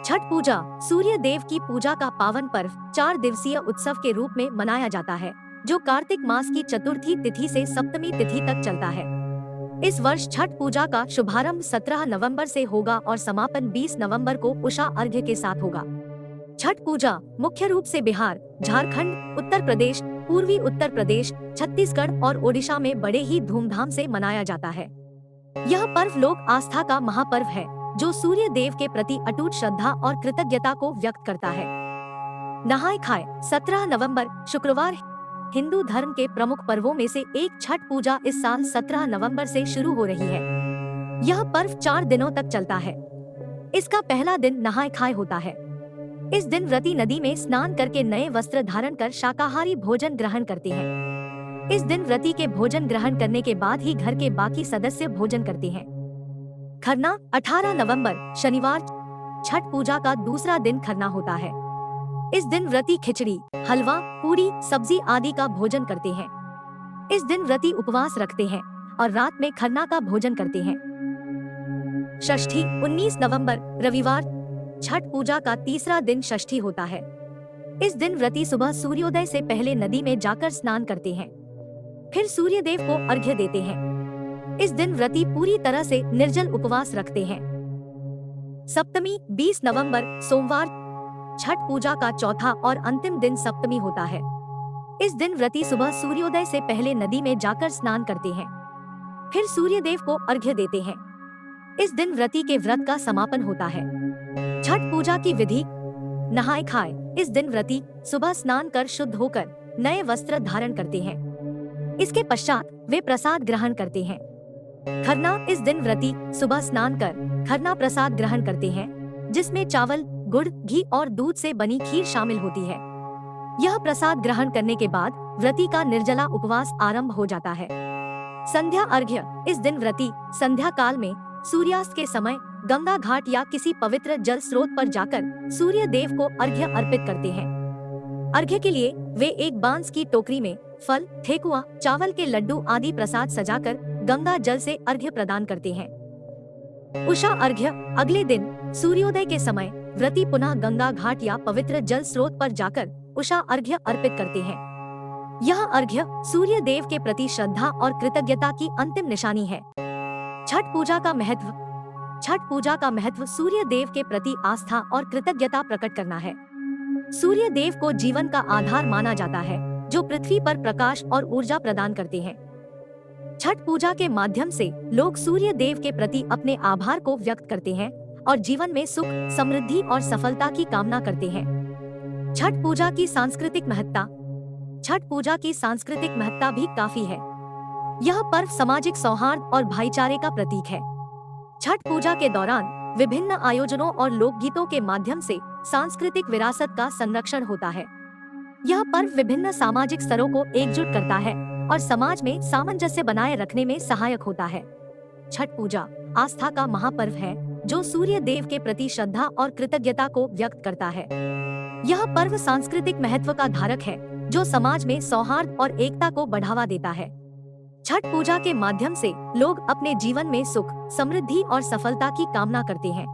छठ पूजा सूर्य देव की पूजा का पावन पर्व 4 दिवसीय उत्सव के रूप में मनाया जाता है, जो कार्तिक मास की चतुर्थी तिथि से सप्तमी तिथि तक चलता है। इस वर्ष छठ पूजा का शुभारंभ 17 नवंबर से होगा और समापन 20 नवंबर को उषा अर्घ्य के साथ होगा। छठ पूजा मुख्य रूप से बिहार, झारखंड, उत्तर प्रदेश, पूर्वी उत्तर प्रदेश, छत्तीसगढ़ और ओडिशा में बड़े ही धूमधाम से मनाया जाता है। यह पर्व लोक आस्था का महापर्व है, जो सूर्य देव के प्रति अटूट श्रद्धा और कृतज्ञता को व्यक्त करता है। नहाय खाए 17 नवंबर शुक्रवार हिंदू धर्म के प्रमुख पर्वों में से एक छठ पूजा इस साल 17 नवंबर से शुरू हो रही है। यह पर्व 4 दिनों तक चलता है। इसका पहला दिन नहाय खाए होता है। इस दिन व्रती नदी में स्नान करके नए वस्त्र धारण कर शाकाहारी भोजन ग्रहण करते हैं। इस दिन व्रती के भोजन ग्रहण करने के बाद ही घर के बाकी सदस्य भोजन करते हैं। खरना 18 नवंबर शनिवार छठ पूजा का दूसरा दिन खरना होता है। इस दिन व्रती खिचड़ी, हलवा, पूरी, सब्जी आदि का भोजन करते हैं। इस दिन व्रती उपवास रखते हैं और रात में खरना का भोजन करते हैं। षष्ठी 19 नवंबर रविवार छठ पूजा का तीसरा दिन षष्ठी होता है। इस दिन व्रती सुबह सूर्योदय से पहले नदी में जाकर स्नान करते हैं, फिर सूर्य देव को अर्घ्य देते हैं। इस दिन व्रती पूरी तरह से निर्जल उपवास रखते हैं। सप्तमी 20 नवंबर सोमवार छठ पूजा का चौथा और अंतिम दिन सप्तमी होता है। इस दिन व्रती सुबह सूर्योदय से पहले नदी में जाकर स्नान करते हैं, फिर सूर्य देव को अर्घ्य देते हैं। इस दिन व्रती के व्रत का समापन होता है। छठ पूजा की विधि नहाय खाए इस दिन व्रती सुबह स्नान कर शुद्ध होकर नए वस्त्र धारण करते हैं। इसके पश्चात वे प्रसाद ग्रहण करते हैं। खरना इस दिन व्रती सुबह स्नान कर खरना प्रसाद ग्रहण करते हैं, जिसमें चावल, गुड़, घी और दूध से बनी खीर शामिल होती है। यह प्रसाद ग्रहण करने के बाद व्रती का निर्जला उपवास आरंभ हो जाता है। संध्या अर्घ्य इस दिन व्रती संध्या काल में सूर्यास्त के समय गंगा घाट या किसी पवित्र जल स्रोत पर जाकर सूर्य देव को अर्घ्य अर्पित करते हैं। अर्घ्य के लिए वे एक बांस की टोकरी में फल, ठेकुआ, चावल के लड्डू आदि प्रसाद सजाकर गंगा जल से अर्घ्य प्रदान करते हैं। उषा अर्घ्य अगले दिन सूर्योदय के समय व्रती पुनः गंगा घाट या पवित्र जल स्रोत पर जाकर उषा अर्घ्य अर्पित करते हैं। यह अर्घ्य सूर्य देव के प्रति श्रद्धा और कृतज्ञता की अंतिम निशानी है। छठ पूजा का महत्व छठ पूजा का महत्व सूर्य देव के प्रति आस्था और कृतज्ञता प्रकट करना है। सूर्य देव को जीवन का आधार माना जाता है, जो पृथ्वी पर प्रकाश और ऊर्जा प्रदान करते हैं। छठ पूजा के माध्यम से लोग सूर्य देव के प्रति अपने आभार को व्यक्त करते हैं और जीवन में सुख, समृद्धि और सफलता की कामना करते हैं। छठ पूजा की सांस्कृतिक महत्ता भी काफी है। यह पर्व सामाजिक सौहार्द और भाईचारे का प्रतीक है। छठ पूजा के दौरान विभिन्न आयोजनों और लोकगीतों के माध्यम से सांस्कृतिक विरासत का संरक्षण होता है। यह पर्व विभिन्न सामाजिक स्तरों को एकजुट करता है और समाज में सामंजस्य बनाए रखने में सहायक होता है। छठ पूजा आस्था का महापर्व है, जो सूर्य देव के प्रति श्रद्धा और कृतज्ञता को व्यक्त करता है। यह पर्व सांस्कृतिक महत्व का धारक है, जो समाज में सौहार्द और एकता को बढ़ावा देता है। छठ पूजा के माध्यम से लोग अपने जीवन में सुख, समृद्धि और सफलता की कामना करते हैं।